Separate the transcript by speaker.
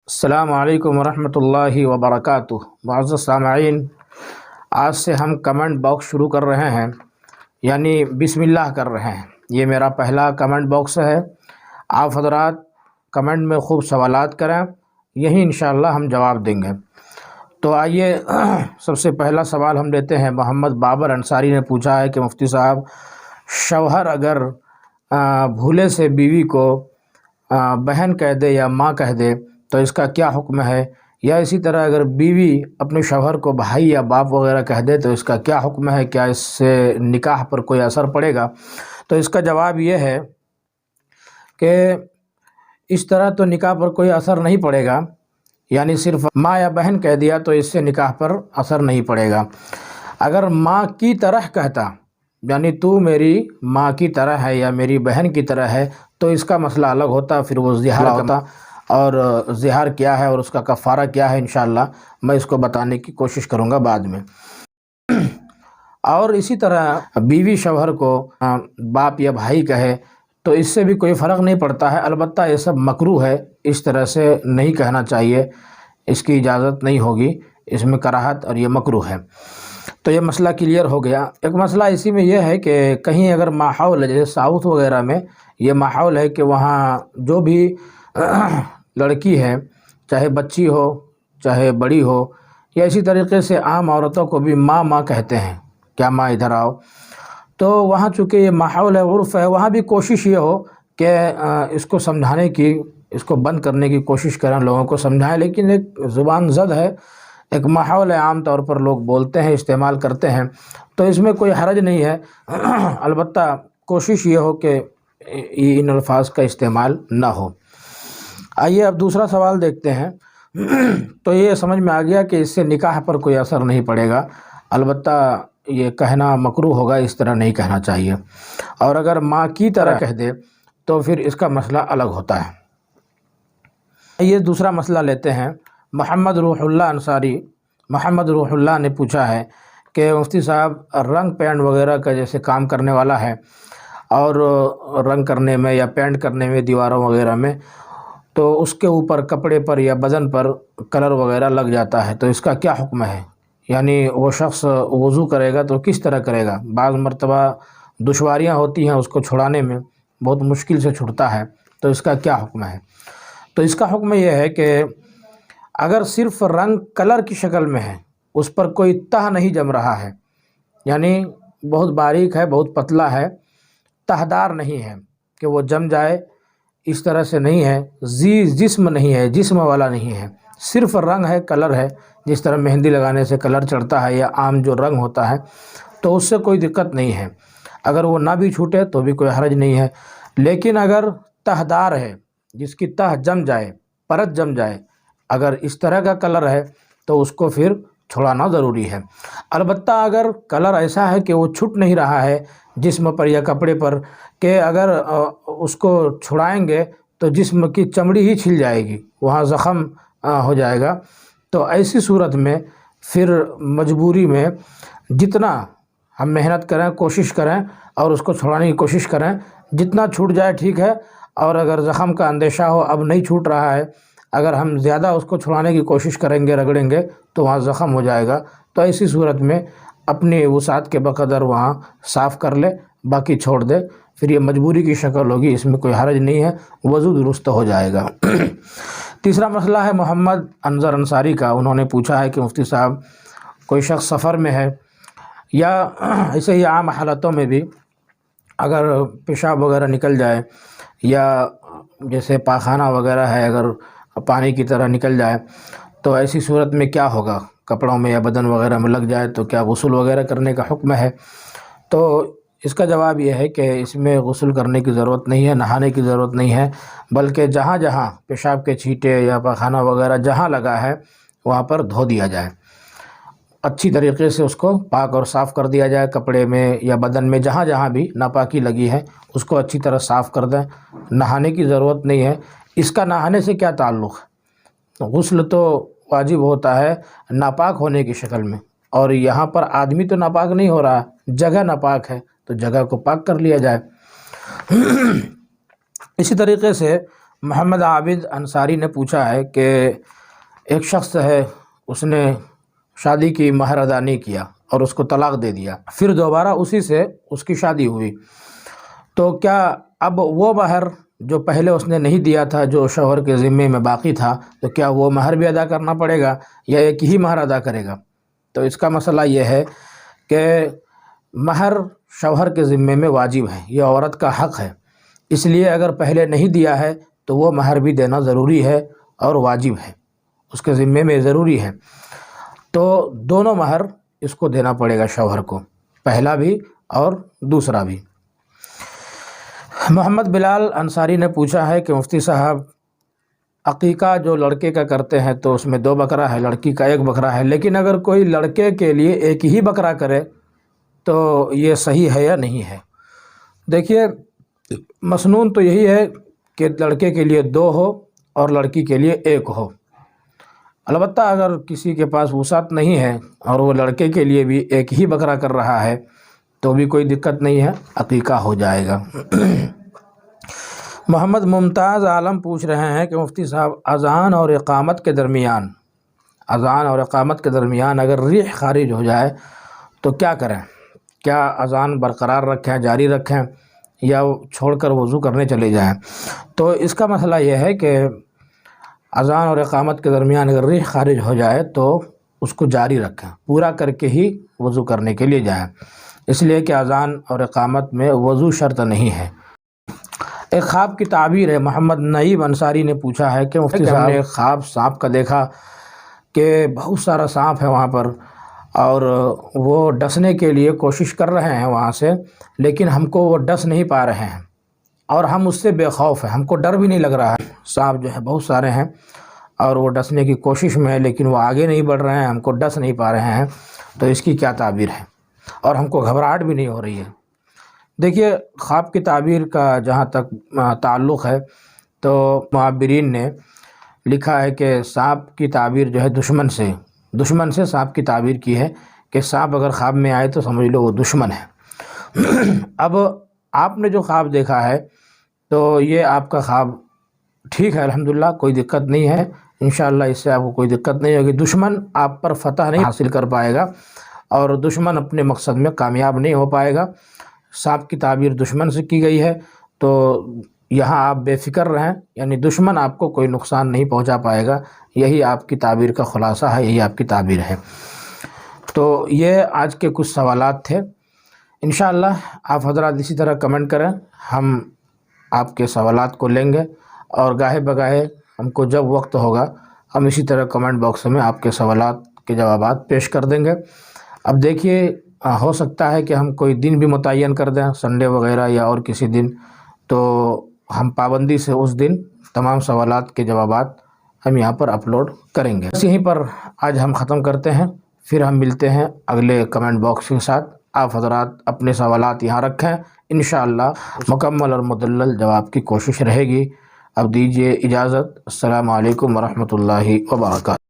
Speaker 1: السلام علیکم ورحمۃ اللہ وبرکاتہ۔ معزز سامعین، آج سے ہم کمنٹ باکس شروع کر رہے ہیں، یعنی بسم اللہ کر رہے ہیں۔ یہ میرا پہلا کمنٹ باکس ہے۔ آپ حضرات کمنٹ میں خوب سوالات کریں، یہی انشاءاللہ ہم جواب دیں گے۔ تو آئیے سب سے پہلا سوال ہم لیتے ہیں۔ محمد بابر انصاری نے پوچھا ہے کہ مفتی صاحب، شوہر اگر بھولے سے بیوی کو بہن کہہ دے یا ماں کہہ دے تو اس کا کیا حکم ہے؟ یا اسی طرح اگر بیوی اپنے شوہر کو بھائی یا باپ وغیرہ کہہ دے تو اس کا کیا حکم ہے؟ کیا اس سے نکاح پر کوئی اثر پڑے گا؟ تو اس کا جواب یہ ہے کہ اس طرح تو نکاح پر کوئی اثر نہیں پڑے گا، یعنی صرف ماں یا بہن کہہ دیا تو اس سے نکاح پر اثر نہیں پڑے گا۔ اگر ماں کی طرح کہتا، یعنی تو میری ماں کی طرح ہے یا میری بہن کی طرح ہے، تو اس کا مسئلہ الگ ہوتا، پھر وہ زہار ہوتا، اور زہار کیا ہے اور اس کا کفارہ کیا ہے انشاءاللہ میں اس کو بتانے کی کوشش کروں گا بعد میں۔ اور اسی طرح بیوی شوہر کو باپ یا بھائی کہے تو اس سے بھی کوئی فرق نہیں پڑتا ہے، البتہ یہ سب مکروہ ہے، اس طرح سے نہیں کہنا چاہیے، اس کی اجازت نہیں ہوگی، اس میں کراہت اور یہ مکروہ ہے۔ تو یہ مسئلہ کلیئر ہو گیا۔ ایک مسئلہ اسی میں یہ ہے کہ کہیں اگر ماحول جیسے ساؤتھ وغیرہ میں یہ ماحول ہے کہ وہاں جو بھی لڑکی ہے، چاہے بچی ہو چاہے بڑی ہو، یا اسی طریقے سے عام عورتوں کو بھی ماں کہتے ہیں، کیا ماں ادھر آؤ، تو وہاں چونکہ یہ ماحول ہے، عرف ہے، وہاں بھی کوشش یہ ہو کہ اس کو سمجھانے کی، اس کو بند کرنے کی کوشش کریں، لوگوں کو سمجھائیں، لیکن ایک زبان زد ہے، ایک ماحول ہے، عام طور پر لوگ بولتے ہیں، استعمال کرتے ہیں، تو اس میں کوئی حرج نہیں ہے۔ البتہ کوشش یہ ہو کہ ان الفاظ کا استعمال نہ ہو۔ آئیے اب دوسرا سوال دیکھتے ہیں۔ تو یہ سمجھ میں آ گیا کہ اس سے نکاح پر کوئی اثر نہیں پڑے گا، البتہ یہ کہنا مکروہ ہوگا، اس طرح نہیں کہنا چاہیے۔ اور اگر ماں کی طرح کہہ دے تو پھر اس کا مسئلہ الگ ہوتا ہے۔ یہ دوسرا مسئلہ لیتے ہیں۔ محمد روح اللہ انصاری، محمد روح اللہ نے پوچھا ہے کہ مفتی صاحب، رنگ پینٹ وغیرہ کا جیسے کام کرنے والا ہے، اور رنگ کرنے میں یا پینٹ کرنے میں دیواروں وغیرہ میں، تو اس کے اوپر کپڑے پر یا بدن پر کلر وغیرہ لگ جاتا ہے، تو اس کا کیا حکم ہے؟ یعنی وہ شخص وضو کرے گا تو کس طرح کرے گا؟ بعض مرتبہ دشواریاں ہوتی ہیں اس کو چھڑانے میں، بہت مشکل سے چھڑتا ہے، تو اس کا کیا حکم ہے؟ تو اس کا حکم یہ ہے کہ اگر صرف رنگ کلر کی شکل میں ہے، اس پر کوئی تہ نہیں جم رہا ہے، یعنی بہت باریک ہے، بہت پتلا ہے، تہ دار نہیں ہے کہ وہ جم جائے، اس طرح سے نہیں ہے، جسم نہیں ہے، جسم والا نہیں ہے، صرف رنگ ہے، کلر ہے، جس طرح مہندی لگانے سے کلر چڑھتا ہے یا عام جو رنگ ہوتا ہے، تو اس سے کوئی دقت نہیں ہے۔ اگر وہ نہ بھی چھوٹے تو بھی کوئی حرج نہیں ہے۔ لیکن اگر تہ دار ہے، جس کی تہ جم جائے، پرت جم جائے، اگر اس طرح کا کلر ہے تو اس کو پھر چھڑانا ضروری ہے۔ البتہ اگر کلر ایسا ہے کہ وہ چھٹ نہیں رہا ہے جسم پر یا کپڑے پر، کہ اگر اس کو چھڑائیں گے تو جسم کی چمڑی ہی چھل جائے گی، وہاں زخم ہو جائے گا، تو ایسی صورت میں پھر مجبوری میں جتنا ہم محنت کریں، کوشش کریں اور اس کو چھڑانے کی کوشش کریں، جتنا چھوٹ جائے ٹھیک ہے، اور اگر زخم کا اندیشہ ہو اب نہیں چھوٹ رہا ہے، اگر ہم زیادہ اس کو چھڑانے کی کوشش کریں گے، رگڑیں گے تو وہاں زخم ہو جائے گا، تو ایسی صورت میں اپنی وسعت کے بقدر وہاں صاف کر لے، باقی چھوڑ دے، پھر یہ مجبوری کی شکل ہوگی، اس میں کوئی حرج نہیں ہے، وضو درست ہو جائے گا۔ تیسرا مسئلہ ہے محمد انظر انصاری کا۔ انہوں نے پوچھا ہے کہ مفتی صاحب، کوئی شخص سفر میں ہے یا ایسے ہی عام حالتوں میں بھی اگر پیشاب وغیرہ نکل جائے یا جیسے پاخانہ وغیرہ ہے اگر پانی کی طرح نکل جائے، تو ایسی صورت میں کیا ہوگا؟ کپڑوں میں یا بدن وغیرہ میں لگ جائے تو کیا غسل وغیرہ کرنے کا حکم ہے؟ تو اس کا جواب یہ ہے کہ اس میں غسل کرنے کی ضرورت نہیں ہے، نہانے کی ضرورت نہیں ہے، بلکہ جہاں جہاں پیشاب کے چھینٹے یا پاخانہ وغیرہ جہاں لگا ہے وہاں پر دھو دیا جائے، اچھی طریقے سے اس کو پاک اور صاف کر دیا جائے، کپڑے میں یا بدن میں جہاں جہاں بھی ناپاکی لگی ہے اس کو اچھی طرح صاف کر دیں، نہانے کی ضرورت نہیں ہے۔ اس کا نہانے سے کیا تعلق ہے؟ غسل تو واجب ہوتا ہے ناپاک ہونے کی شکل میں، اور یہاں پر آدمی تو ناپاک نہیں ہو رہا، جگہ ناپاک ہے تو جگہ کو پاک کر لیا جائے۔ اسی طریقے سے محمد عابد انصاری نے پوچھا ہے کہ ایک شخص ہے، اس نے شادی کی مہر ادا نہیں کیا اور اس کو طلاق دے دیا، پھر دوبارہ اسی سے اس کی شادی ہوئی، تو کیا اب وہ مہر جو پہلے اس نے نہیں دیا تھا، جو شوہر کے ذمے میں باقی تھا، تو کیا وہ مہر بھی ادا کرنا پڑے گا یا ایک ہی مہر ادا کرے گا؟ تو اس کا مسئلہ یہ ہے کہ مہر شوہر کے ذمے میں واجب ہے، یہ عورت کا حق ہے، اس لیے اگر پہلے نہیں دیا ہے تو وہ مہر بھی دینا ضروری ہے اور واجب ہے، اس کے ذمے میں ضروری ہے، تو دونوں مہر اس کو دینا پڑے گا شوہر کو، پہلا بھی اور دوسرا بھی۔ محمد بلال انصاری نے پوچھا ہے کہ مفتی صاحب، عقیقہ جو لڑکے کا کرتے ہیں تو اس میں 2 بکرا ہے، لڑکی کا 1 بکرا ہے، لیکن اگر کوئی لڑکے کے لیے ایک ہی بکرا کرے تو یہ صحیح ہے یا نہیں ہے؟ دیکھیے، مسنون تو یہی ہے کہ لڑکے کے لیے 2 ہو اور لڑکی کے لیے 1 ہو، البتہ اگر کسی کے پاس وسعت نہیں ہے اور وہ لڑکے کے لیے بھی 1 ہی بکرا کر رہا ہے تو بھی کوئی دقت نہیں ہے، عقیقہ ہو جائے گا۔ محمد ممتاز عالم پوچھ رہے ہیں کہ مفتی صاحب، اذان اور اقامت کے درمیان اگر ریح خارج ہو جائے تو کیا کریں؟ کیا اذان برقرار رکھیں، جاری رکھیں، یا چھوڑ کر وضو کرنے چلے جائیں؟ تو اس کا مسئلہ یہ ہے کہ اذان اور اقامت کے درمیان اگر ریح خارج ہو جائے تو اس کو جاری رکھیں، پورا کر کے ہی وضو کرنے کے لیے جائیں، اس لیے کہ اذان اور اقامت میں وضو شرط نہیں ہے۔ ایک خواب کی تعبیر ہے، محمد نعیم انصاری نے پوچھا ہے کہ مفتی صاحب نے خواب سانپ کا دیکھا کہ بہت سارا سانپ ہے وہاں پر، اور وہ ڈسنے کے لیے کوشش کر رہے ہیں وہاں سے، لیکن ہم کو وہ ڈس نہیں پا رہے ہیں اور ہم اس سے بے خوف ہیں، ہم کو ڈر بھی نہیں لگ رہا ہے۔ سانپ جو ہے بہت سارے ہیں اور وہ ڈسنے کی کوشش میں ہے، لیکن وہ آگے نہیں بڑھ رہے ہیں، ہم کو ڈس نہیں پا رہے ہیں، تو اس کی کیا تعبیر ہے؟ اور ہم کو گھبراہٹ بھی نہیں ہو رہی ہے۔ دیکھیے، خواب کی تعبیر کا جہاں تک تعلق ہے تو معبرین نے لکھا ہے کہ سانپ کی تعبیر جو ہے دشمن سے سانپ کی تعبیر کی ہے کہ سانپ اگر خواب میں آئے تو سمجھ لو وہ دشمن ہے۔ اب آپ نے جو خواب دیکھا ہے تو یہ آپ کا خواب ٹھیک ہے، الحمدللہ، کوئی دقت نہیں ہے، انشاءاللہ اس سے آپ کو کوئی دقت نہیں ہوگی، دشمن آپ پر فتح نہیں حاصل کر پائے گا اور دشمن اپنے مقصد میں کامیاب نہیں ہو پائے گا۔ سانپ کی تعبیر دشمن سے کی گئی ہے تو یہاں آپ بے فکر رہیں، یعنی دشمن آپ کو کوئی نقصان نہیں پہنچا پائے گا، یہی آپ کی تعبیر کا خلاصہ ہے، یہی آپ کی تعبیر ہے۔ تو یہ آج کے کچھ سوالات تھے، انشاءاللہ آپ حضرات اسی طرح کمنٹ کریں، ہم آپ کے سوالات کو لیں گے اور گاہے بگاہے ہم کو جب وقت ہوگا ہم اسی طرح کمنٹ باکس میں آپ کے سوالات کے جوابات پیش کر دیں گے۔ اب دیکھیے، ہو سکتا ہے کہ ہم کوئی دن بھی متعین کر دیں، سنڈے وغیرہ یا اور کسی دن، تو ہم پابندی سے اس دن تمام سوالات کے جوابات ہم یہاں پر اپلوڈ کریں گے۔ بس یہیں پر آج ہم ختم کرتے ہیں، پھر ہم ملتے ہیں اگلے کمنٹ باکس کے ساتھ۔ آپ حضرات اپنے سوالات یہاں رکھیں، انشاءاللہ مکمل اور مدلل جواب کی کوشش رہے گی۔ اب دیجیے اجازت، السلام علیکم ورحمۃ اللہ وبرکاتہ۔